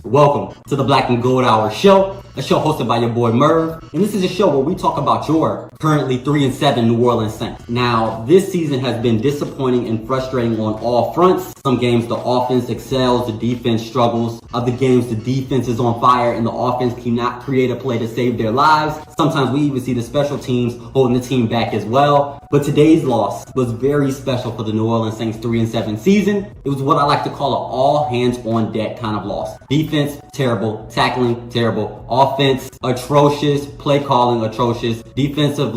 Welcome to the Black and Gold Hour Show, a show hosted by your boy Merv, and this is a show where we talk about your currently 3-7 New Orleans Saints. Now, this season has been disappointing and frustrating on all fronts. Some games the offense excels, the defense struggles. Other games the defense is on fire and the offense cannot create a play to save their lives. Sometimes we even see the special teams holding the team back as well. But today's loss was very special for the New Orleans Saints 3-7 season. It was what I like to call an all hands on deck kind of loss. Defense, terrible. Tackling, terrible. Offense, atrocious. Play calling, atrocious. Defensively,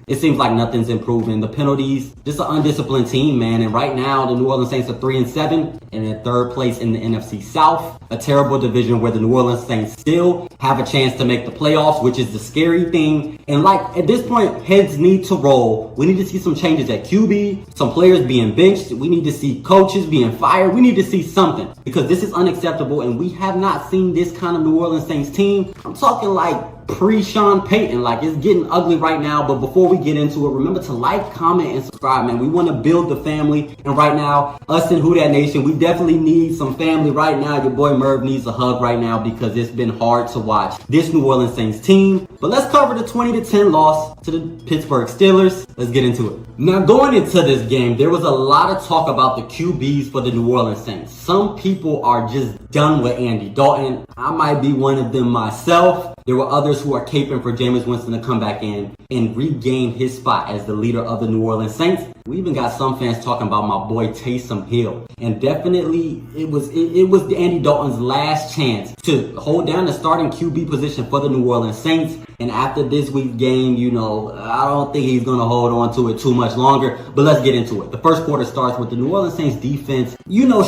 it seems like nothing's improving. The penalties, just an undisciplined team, man. And right now, the New Orleans Saints are 3-7 and in third place in the NFC South. A terrible division where the New Orleans Saints still have a chance to make the playoffs, which is the scary thing. And at this point, heads need to roll. We need to see some changes at QB, some players being benched. We need to see coaches being fired. We need to see something because this is unacceptable and we have not seen this kind of New Orleans Saints team. I'm talking like pre-Sean Payton. It's getting ugly right now. But before we get into it, remember to like, comment, and subscribe, man. We want to build the family. And right now, us in Who Dat Nation, we definitely need some family right now. Your boy Merv needs a hug right now because it's been hard to watch this New Orleans Saints team. But let's cover the 20-10 loss to the Pittsburgh Steelers. Let's get into it. Now, going into this game, there was a lot of talk about the QBs for the New Orleans Saints. Some people are just done with Andy Dalton. I might be one of them myself. There were others who are caping for Jameis Winston to come back in and regain his spot as the leader of the New Orleans Saints. We even got some fans talking about my boy Taysom Hill. And definitely it was Andy Dalton's last chance to hold down the starting QB position for the New Orleans Saints. And after this week's game, I don't think he's going to hold on to it too much longer. But let's get into it. The first quarter starts with the New Orleans Saints defense,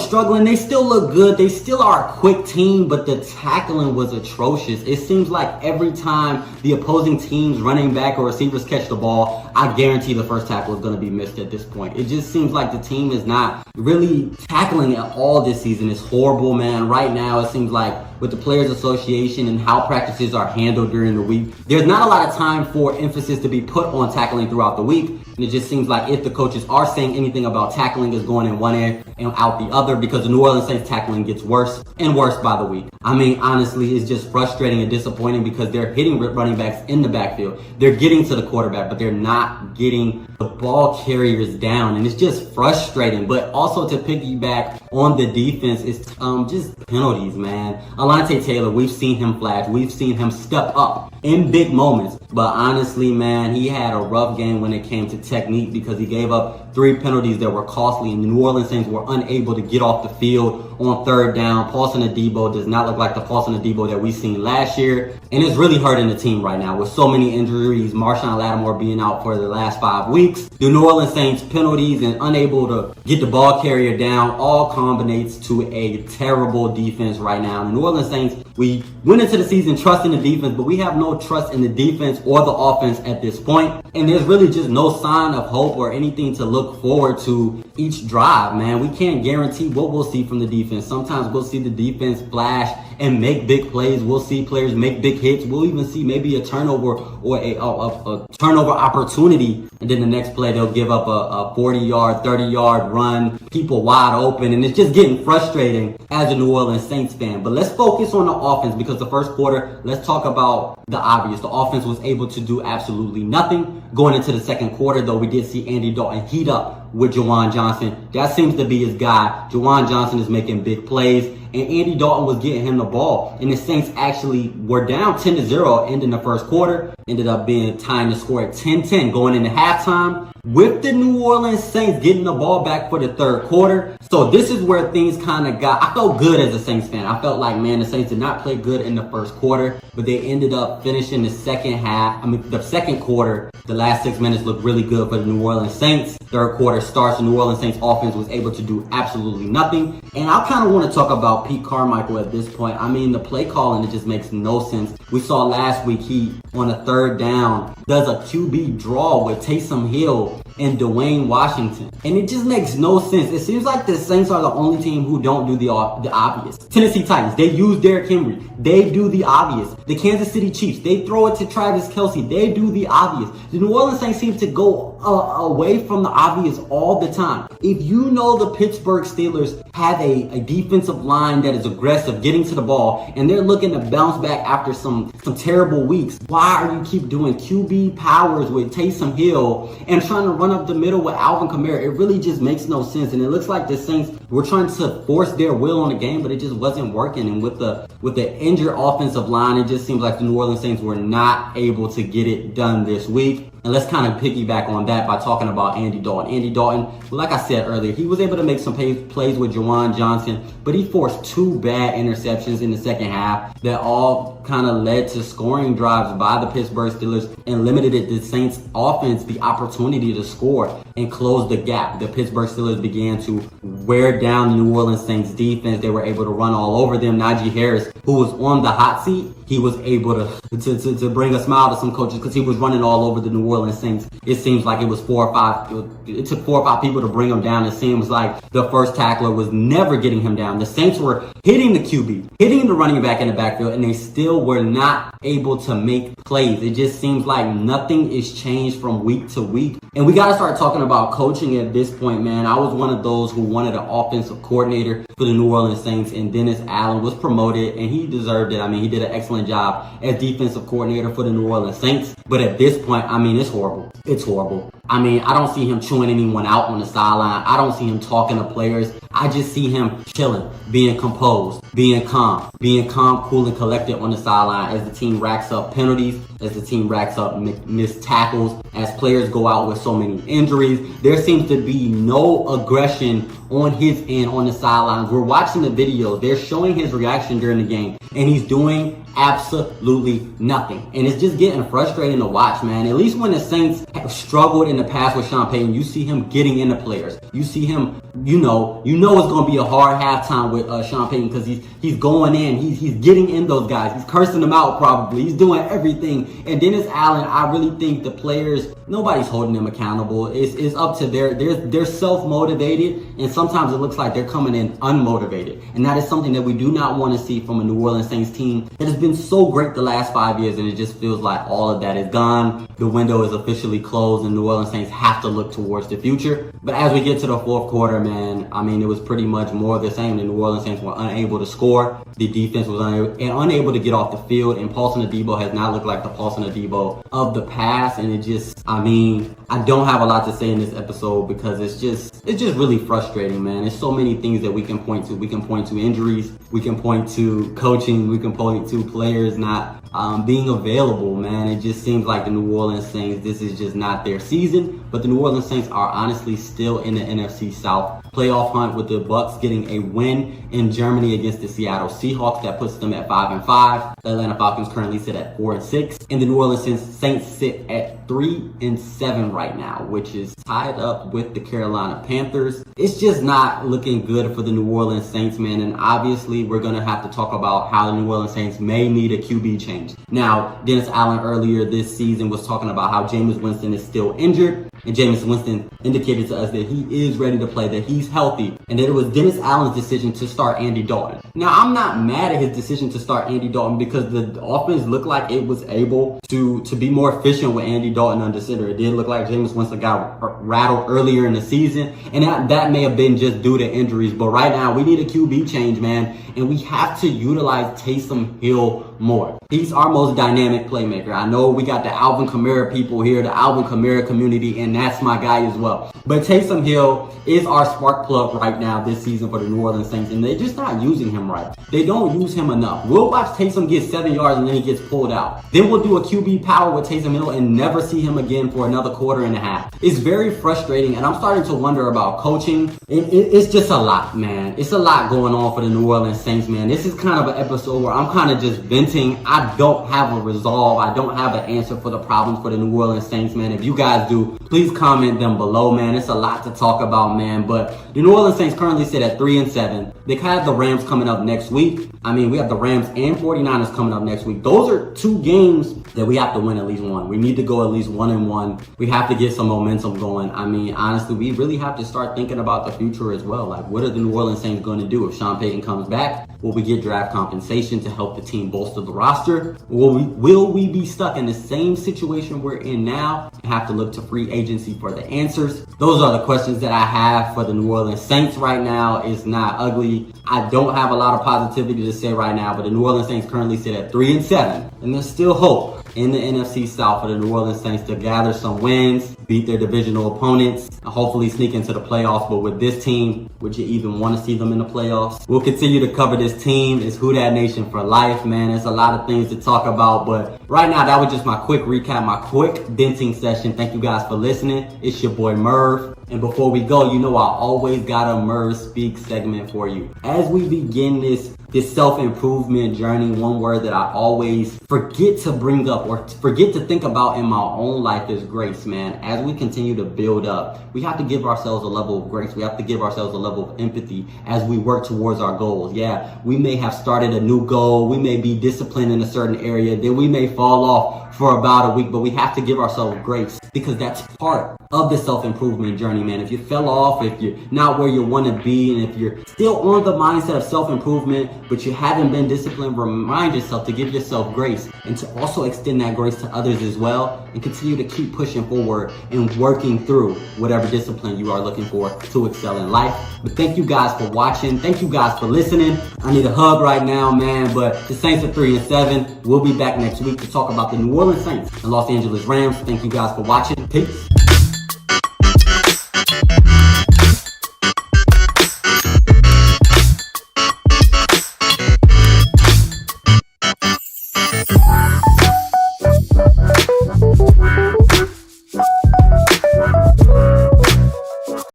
struggling. They still look good. They still are a quick team, but the tackling was atrocious. It seems like every time the opposing team's running back or receivers catch the ball, I guarantee the first tackle is going to be missed at this point. It just seems like the team is not really tackling at all this season. It's horrible, man. Right now, it seems like with the Players Association and how practices are handled during the week, there's not a lot of time for emphasis to be put on tackling throughout the week. And it just seems like if the coaches are saying anything about tackling, is going in one end and out the other because the New Orleans Saints tackling gets worse and worse by the week. Honestly, it's just frustrating and disappointing because they're hitting running backs in the backfield. They're getting to the quarterback, but they're not getting the ball carriers down. And it's just frustrating. But also to piggyback on the defense is just penalties, man. Alontae Taylor, we've seen him flash. We've seen him step up in big moments. But honestly, man, he had a rough game when it came to technique because he gave up 3 penalties that were costly, and the New Orleans Saints were unable to get off the field on third down. Paulson Adebo does not look like the Paulson Adebo that we seen last year, and it's really hurting the team right now with so many injuries. Marshawn Lattimore being out for the last 5 weeks. The New Orleans Saints penalties and unable to get the ball carrier down all combinates to a terrible defense right now. The New Orleans Saints, we went into the season trusting the defense, but we have no trust in the defense or the offense at this point. And there's really just no sign of hope or anything to look forward to each drive, man. We can't guarantee what we'll see from the defense. Sometimes we'll see the defense flash and make big plays. We'll see players make big hits. We'll even see maybe a turnover or a turnover opportunity. And then the next play, they'll give up a 40-yard, 30-yard run, people wide open. And it's just getting frustrating as a New Orleans Saints fan. But let's focus on the offense because the first quarter, let's talk about the obvious. The offense was able to do absolutely nothing. Going into the second quarter, though, we did see Andy Dalton heat up with Juwan Johnson. That seems to be his guy. Juwan Johnson is making big plays. And Andy Dalton was getting him the ball. And the Saints actually were down 10-0 ending the first quarter. Ended up being tying the score at 10-10 going into halftime, with the New Orleans Saints getting the ball back for the third quarter. So this is where things kind of I felt good as a Saints fan. I felt like, man, the Saints did not play good in the first quarter, but they ended up finishing the second quarter. The last 6 minutes looked really good for the New Orleans Saints. Third quarter starts, the New Orleans Saints offense was able to do absolutely nothing. And I kind of want to talk about Pete Carmichael at this point. The play calling, it just makes no sense. We saw last week he, on a third down, does a QB draw with Taysom Hill and Dwayne Washington. And it just makes no sense. It seems like the Saints are the only team who don't do the obvious. Tennessee Titans, they use Derrick Henry. They do the obvious. The Kansas City Chiefs, they throw it to Travis Kelce. They do the obvious. The New Orleans Saints seem to go away from the obvious all the time. If you know the Pittsburgh Steelers have a defensive line that is aggressive, getting to the ball, and they're looking to bounce back after some terrible weeks, why are you keep doing QB powers with Taysom Hill and trying to run up the middle with Alvin Kamara? It really just makes no sense. And it looks like the Saints were trying to force their will on the game, but it just wasn't working. And with the injured offensive line, it just seems like the New Orleans Saints were not able to get it done this week. And let's kind of piggyback on that by talking about Andy Dalton. Andy Dalton, like I said earlier, he was able to make some plays with Juwan Johnson, but he forced 2 bad interceptions in the second half that all kind of led to scoring drives by the Pittsburgh Steelers and limited the Saints offense the opportunity to score and close the gap. The Pittsburgh Steelers began to wear down the New Orleans Saints defense. They were able to run all over them. Najee Harris, who was on the hot seat, he was able to bring a smile to some coaches because he was running all over the New Orleans Saints. It seems like it was 4 or 5. It took 4 or 5 people to bring him down. It seems like the first tackler was never getting him down. The Saints were hitting the QB, hitting the running back in the backfield, and they still were not able to make plays. It just seems like nothing is changed from week to week. And we got to start talking about coaching at this point, man. I was one of those who wanted an offensive coordinator for the New Orleans Saints, and Dennis Allen was promoted, and he deserved it. I mean, he did an excellent job as defensive coordinator for the New Orleans Saints. But at this point, I mean, it's horrible. It's horrible. I mean, I don't see him chewing anyone out on the sideline. I don't see him talking to players. I just see him chilling, being composed, being calm, cool, and collected on the sideline as the team racks up penalties, as the team racks up missed tackles, as players go out with so many injuries. There seems to be no aggression on his end on the sidelines. We're watching the video. They're showing his reaction during the game, and he's doing absolutely nothing. And it's just getting frustrating to watch, man. At least when the Saints have struggled in the past with Sean Payton, you see him getting into players. You see him, you know it's going to be a hard halftime with Sean Payton because he's going in. He's getting in those guys. He's cursing them out probably. He's doing everything. And Dennis Allen, I really think the players, nobody's holding them accountable. It's up to they're self-motivated, and sometimes it looks like they're coming in unmotivated. And that is something that we do not want to see from a New Orleans Saints team that has been so great the last 5 years, and it just feels like all of that is gone. The window is officially closed, and New Orleans Saints have to look towards the future. But as we get to the fourth quarter, man, I mean, it was pretty much more of the same. The New Orleans Saints were unable to score. The defense was unable to get off the field, and Paulson Adebo has not looked like the Paulson Adebo of the past. And it just, I mean, I don't have a lot to say in this episode because it's just really frustrating, man. There's so many things that we can point to. We can point to injuries. We can point to coaching. We can point to players not being available, man. It just seems like the New Orleans Saints, this is just not their season. But the New Orleans Saints are honestly still in the NFC South playoff hunt, with the Bucks getting a win in Germany against the Seattle Seahawks. That puts them at 5-5. The Atlanta Falcons currently sit at 4-6. And the New Orleans Saints sit at 3-7 right now, which is tied up with the Carolina Panthers. It's just not looking good for the New Orleans Saints, man. And obviously, we're going to have to talk about how the New Orleans Saints may need a QB change. Now, Dennis Allen earlier this season was talking about how Jameis Winston is still injured. And Jameis Winston indicated to us that he is ready to play, that he's healthy, and that it was Dennis Allen's decision to start Andy Dalton. Now, I'm not mad at his decision to start Andy Dalton because the offense looked like it was able to be more efficient with Andy Dalton under center. It did look like Jameis Winston got rattled earlier in the season, and that may have been just due to injuries. But right now, we need a QB change, man, and we have to utilize Taysom Hill more. He's our most dynamic playmaker. I know we got the Alvin Kamara people here, the Alvin Kamara community, and that's my guy as well. But Taysom Hill is our spark plug right now this season for the New Orleans Saints, and they're just not using him right. They don't use him enough. We'll watch Taysom get 7 yards and then he gets pulled out. Then we'll do a QB power with Taysom Hill and never see him again for another quarter and a half. It's very frustrating, and I'm starting to wonder about coaching. It's just a lot, man. It's a lot going on for the New Orleans Saints, man. This is kind of an episode where I'm kind of just venting. I don't have a resolve. I don't have an answer for the problems for the New Orleans Saints, man. If you guys do, please comment them below, man. It's a lot to talk about, man. But the New Orleans Saints currently sit at 3-7. They have the Rams coming up next week. I mean, we have the Rams and 49ers coming up next week. Those are 2 games that we have to win at least one. We need to go at least 1-1. We have to get some momentum going. I mean, honestly, we really have to start thinking about the future as well. Like, what are the New Orleans Saints going to do if Sean Payton comes back? Will we get draft compensation to help the team bolster the roster? Will we be stuck in the same situation we're in now and have to look to free agency for the answers? Those are the questions that I have for the New Orleans Saints right now. It's not ugly. I don't have a lot of positivity to say right now, but the New Orleans Saints currently sit at 3-7, and there's still hope in the NFC South for the New Orleans Saints to gather some wins, beat their divisional opponents, and hopefully sneak into the playoffs. But with this team, would you even want to see them in the playoffs? We'll continue to cover this team. It's Who Dat Nation for life, man. There's a lot of things to talk about, but right now, that was just my quick recap, my quick venting session. Thank you guys for listening. It's your boy Merv. And before we go, you know I always got a Merv Speak segment for you. As we begin this self-improvement journey, one word that I always forget to bring up or forget to think about in my own life is grace, man. As we continue to build up, we have to give ourselves a level of grace. We have to give ourselves a level of empathy as we work towards our goals. Yeah, we may have started a new goal. We may be disciplined in a certain area. Then we may fall off for about a week, but we have to give ourselves grace because that's part of the self-improvement journey, man. If you fell off, if you're not where you want to be, and if you're still on the mindset of self-improvement, but you haven't been disciplined, remind yourself to give yourself grace and to also extend that grace to others as well, and continue to keep pushing forward and working through whatever discipline you are looking for to excel in life. But thank you guys for watching. Thank you guys for listening. I need a hug right now, man, but the Saints are 3-7. We'll be back next week to talk about the New Orleans Saints and Los Angeles Rams. Thank you guys for watching. Peace.